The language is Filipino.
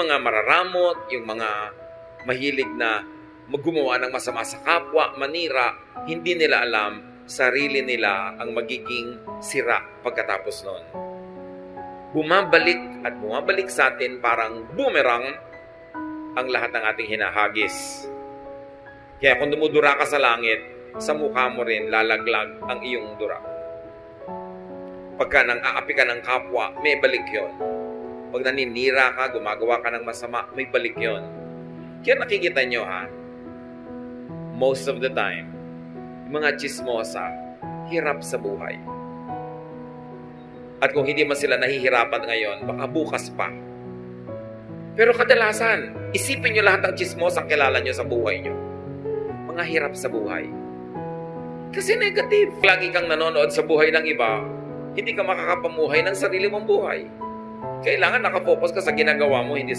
mga mararamot, yung mga mahilig na gumawa ng masama sa kapwa, manira, hindi nila alam, sarili nila ang magiging sira pagkatapos nun. Bumabalik at bumabalik sa atin parang boomerang ang lahat ng ating hinahagis. Kaya kung dumudura ka sa langit, sa mukha mo rin lalaglag ang iyong dura. Pagka nang aapi ka ng kapwa, may balik yon. Pag naninira ka, gumagawa ka ng masama, may balik yon. Kaya nakikita nyo most of the time, mga chismosa, hirap sa buhay. At kung hindi man sila nahihirapan ngayon, baka bukas pa. Pero kadalasan, isipin nyo lahat ng chismosa ang kilala nyo sa buhay nyo. Mga hirap sa buhay. Kasi negative. Lagi kang nanonood sa buhay ng iba, hindi ka makakapamuhay ng sarili mong buhay. Kailangan nakafocus ka sa ginagawa mo, hindi sa